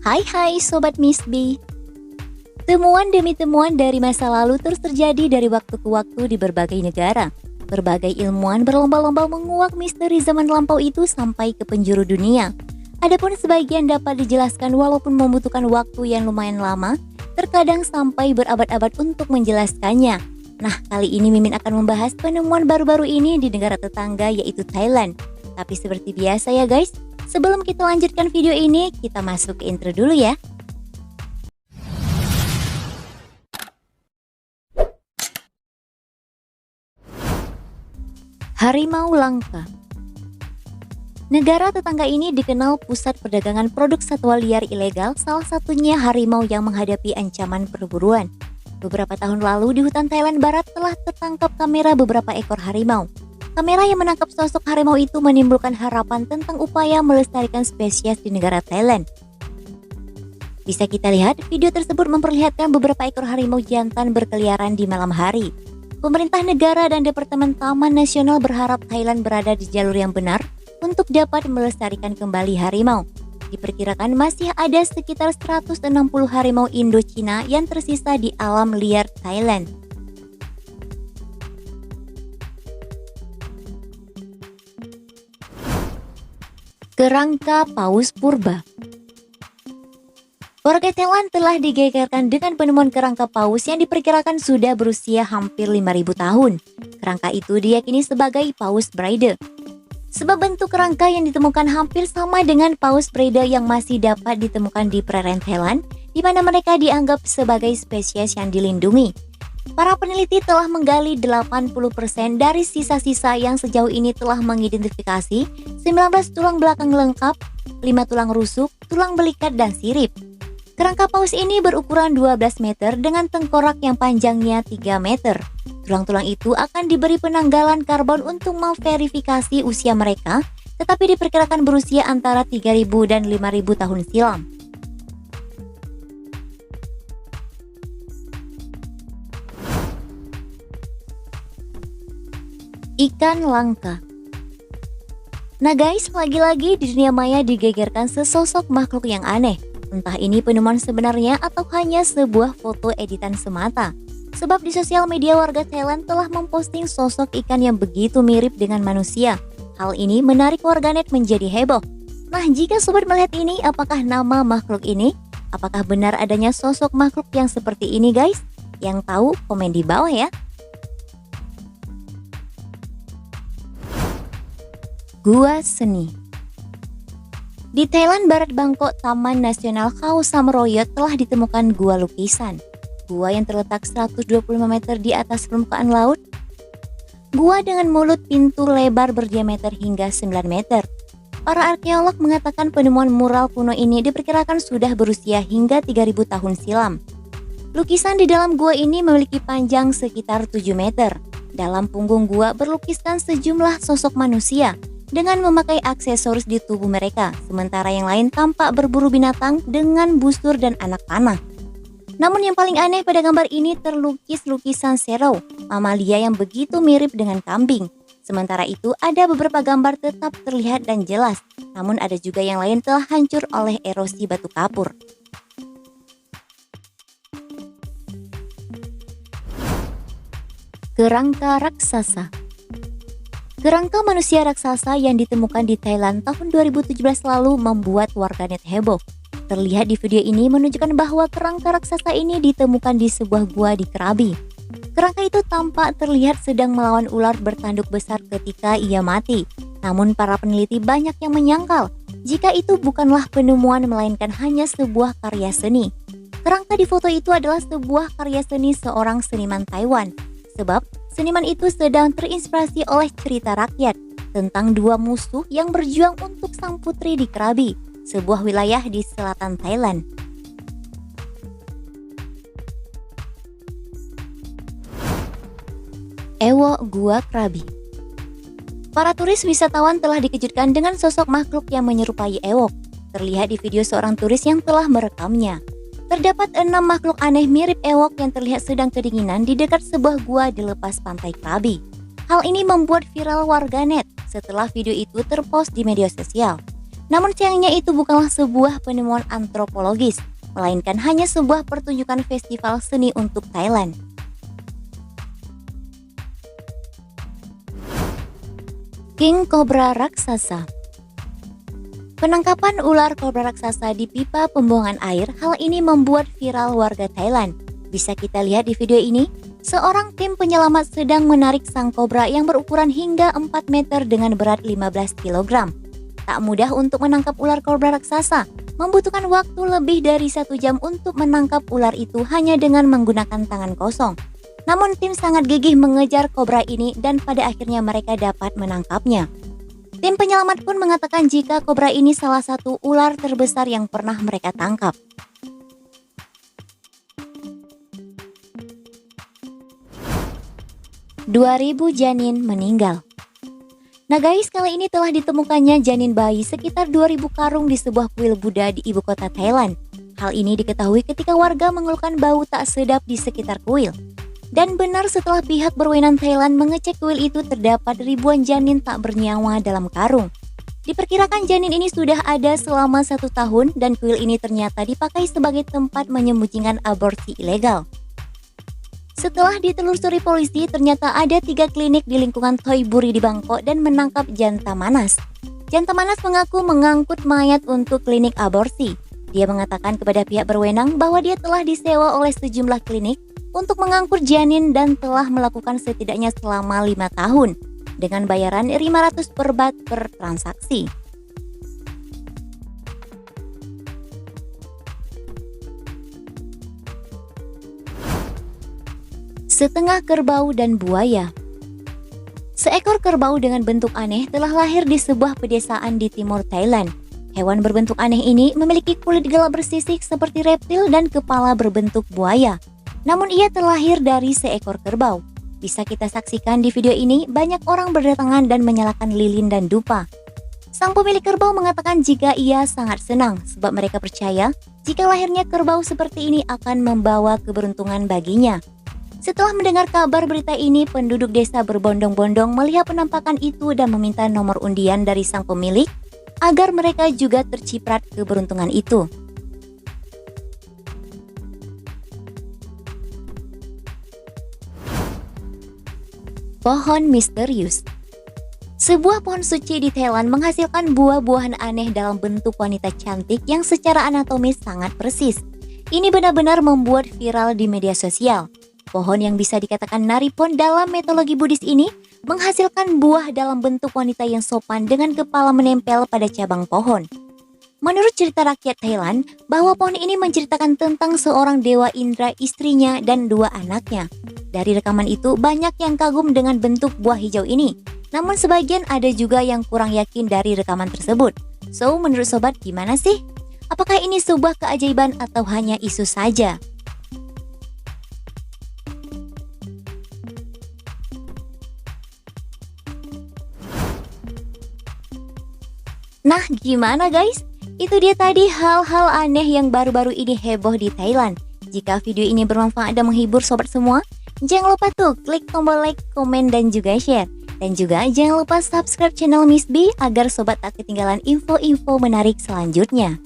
Hai Sobat Miss B. Temuan demi temuan dari masa lalu terus terjadi dari waktu ke waktu di berbagai negara. Berbagai ilmuwan berlomba-lomba menguak misteri zaman lampau itu sampai ke penjuru dunia. Adapun sebagian dapat dijelaskan walaupun membutuhkan waktu yang lumayan lama, terkadang sampai berabad-abad untuk menjelaskannya. Nah, kali ini Mimin akan membahas penemuan baru-baru ini di negara tetangga yaitu Thailand. Tapi seperti biasa ya guys, sebelum kita lanjutkan video ini, kita masuk ke intro dulu ya. Harimau langka. Negara tetangga ini dikenal pusat perdagangan produk satwa liar ilegal, salah satunya harimau yang menghadapi ancaman perburuan. Beberapa tahun lalu di hutan Thailand Barat telah tertangkap kamera beberapa ekor harimau. Kamera yang menangkap sosok harimau itu menimbulkan harapan tentang upaya melestarikan spesies di negara Thailand. Bisa kita lihat, video tersebut memperlihatkan beberapa ekor harimau jantan berkeliaran di malam hari. Pemerintah negara dan Departemen Taman Nasional berharap Thailand berada di jalur yang benar untuk dapat melestarikan kembali harimau. Diperkirakan masih ada sekitar 160 harimau Indochina yang tersisa di alam liar Thailand. Kerangka paus purba. Warga Thailand telah digegerkan dengan penemuan kerangka paus yang diperkirakan sudah berusia hampir 5.000 tahun. Kerangka itu diyakini sebagai paus Bride. Sebab bentuk kerangka yang ditemukan hampir sama dengan paus Bride yang masih dapat ditemukan di perairan Thailand, di mana mereka dianggap sebagai spesies yang dilindungi. Para peneliti telah menggali 80% dari sisa-sisa yang sejauh ini telah mengidentifikasi 19 tulang belakang lengkap, 5 tulang rusuk, tulang belikat, dan sirip. Kerangka paus ini berukuran 12 meter dengan tengkorak yang panjangnya 3 meter. Tulang-tulang itu akan diberi penanggalan karbon untuk memverifikasi usia mereka, tetapi diperkirakan berusia antara 3.000 dan 5.000 tahun silam. Ikan langka. Nah guys, lagi-lagi di dunia maya digegerkan sesosok makhluk yang aneh. Entah ini penemuan sebenarnya atau hanya sebuah foto editan semata. Sebab di sosial media warga Thailand telah memposting sosok ikan yang begitu mirip dengan manusia. Hal ini menarik warganet menjadi heboh. Nah, jika sobat melihat ini, apakah nama makhluk ini? Apakah benar adanya sosok makhluk yang seperti ini guys? Yang tahu komen di bawah ya. Gua seni. Di Thailand Barat Bangkok, Taman Nasional Khao Samroyot telah ditemukan gua lukisan. Gua yang terletak 125 meter di atas permukaan laut. Gua dengan mulut pintu lebar berdiameter hingga 9 meter. Para arkeolog mengatakan penemuan mural kuno ini diperkirakan sudah berusia hingga 3.000 tahun silam. Lukisan di dalam gua ini memiliki panjang sekitar 7 meter. Dalam punggung gua berlukiskan sejumlah sosok manusia dengan memakai aksesoris di tubuh mereka, sementara yang lain tampak berburu binatang dengan busur dan anak panah. Namun yang paling aneh pada gambar ini terlukis lukisan serau, mamalia yang begitu mirip dengan kambing. Sementara itu ada beberapa gambar tetap terlihat dan jelas, namun ada juga yang lain telah hancur oleh erosi batu kapur. Kerangka raksasa. Kerangka manusia raksasa yang ditemukan di Thailand tahun 2017 lalu membuat warganet heboh. Terlihat di video ini menunjukkan bahwa kerangka raksasa ini ditemukan di sebuah gua di Krabi. Kerangka itu tampak terlihat sedang melawan ular bertanduk besar ketika ia mati. Namun para peneliti banyak yang menyangkal jika itu bukanlah penemuan melainkan hanya sebuah karya seni. Kerangka di foto itu adalah sebuah karya seni seorang seniman Taiwan. Sebab seniman itu sedang terinspirasi oleh cerita rakyat tentang dua musuh yang berjuang untuk sang putri di Krabi, sebuah wilayah di selatan Thailand. Ewok Gua Krabi. Para turis wisatawan telah dikejutkan dengan sosok makhluk yang menyerupai ewok. Terlihat di video seorang turis yang telah merekamnya. Terdapat 6 makhluk aneh mirip ewok yang terlihat sedang kedinginan di dekat sebuah gua di lepas pantai Krabi. Hal ini membuat viral warganet setelah video itu terpost di media sosial. Namun sayangnya itu bukanlah sebuah penemuan antropologis, melainkan hanya sebuah pertunjukan festival seni untuk Thailand. King Cobra Raksasa. Penangkapan ular kobra raksasa di pipa pembuangan air, hal ini membuat viral warga Thailand. Bisa kita lihat di video ini, seorang tim penyelamat sedang menarik sang kobra yang berukuran hingga 4 meter dengan berat 15 kg. Tak mudah untuk menangkap ular kobra raksasa, membutuhkan waktu lebih dari 1 jam untuk menangkap ular itu hanya dengan menggunakan tangan kosong. Namun tim sangat gigih mengejar kobra ini dan pada akhirnya mereka dapat menangkapnya. Tim penyelamat pun mengatakan jika kobra ini salah satu ular terbesar yang pernah mereka tangkap. "2.000 janin meninggal." Nah guys, kali ini telah ditemukannya janin bayi sekitar 2.000 karung di sebuah kuil Buddha di ibu kota Thailand. Hal ini diketahui ketika warga mengeluhkan bau tak sedap di sekitar kuil. Dan benar setelah pihak berwenang Thailand mengecek kuil itu terdapat ribuan janin tak bernyawa dalam karung. Diperkirakan janin ini sudah ada selama 1 tahun dan kuil ini ternyata dipakai sebagai tempat menyembunyikan aborsi ilegal. Setelah ditelusuri polisi, ternyata ada 3 klinik di lingkungan Thoiburi di Bangkok dan menangkap Janta Manas. Janta Manas mengaku mengangkut mayat untuk klinik aborsi. Dia mengatakan kepada pihak berwenang bahwa dia telah disewa oleh sejumlah klinik untuk mengangkut janin dan telah melakukan setidaknya selama 5 tahun dengan bayaran 500 per bat per transaksi. Setengah kerbau dan buaya. Seekor kerbau dengan bentuk aneh telah lahir di sebuah pedesaan di timur Thailand. Hewan berbentuk aneh ini memiliki kulit gelap bersisik seperti reptil dan kepala berbentuk buaya. Namun ia terlahir dari seekor kerbau. Bisa kita saksikan di video ini, banyak orang berdatangan dan menyalakan lilin dan dupa. Sang pemilik kerbau mengatakan jika ia sangat senang sebab mereka percaya jika lahirnya kerbau seperti ini akan membawa keberuntungan baginya. Setelah mendengar kabar berita ini, penduduk desa berbondong-bondong melihat penampakan itu dan meminta nomor undian dari sang pemilik agar mereka juga terciprat keberuntungan itu. Pohon misterius. Sebuah pohon suci di Thailand menghasilkan buah-buahan aneh dalam bentuk wanita cantik yang secara anatomis sangat persis. Ini benar-benar membuat viral di media sosial. Pohon yang bisa dikatakan naripon dalam mitologi Buddhis ini menghasilkan buah dalam bentuk wanita yang sopan dengan kepala menempel pada cabang pohon. Menurut cerita rakyat Thailand, bahwa pohon ini menceritakan tentang seorang dewa Indra, istrinya, dan 2 anaknya. Dari rekaman itu, banyak yang kagum dengan bentuk buah hijau ini. Namun sebagian ada juga yang kurang yakin dari rekaman tersebut. So, menurut sobat gimana sih? Apakah ini sebuah keajaiban atau hanya isu saja? Nah, gimana guys? Itu dia tadi hal-hal aneh yang baru-baru ini heboh di Thailand. Jika video ini bermanfaat dan menghibur sobat semua, jangan lupa tuh klik tombol like, komen, dan juga share. Dan juga jangan lupa subscribe channel Miss B agar sobat tak ketinggalan info-info menarik selanjutnya.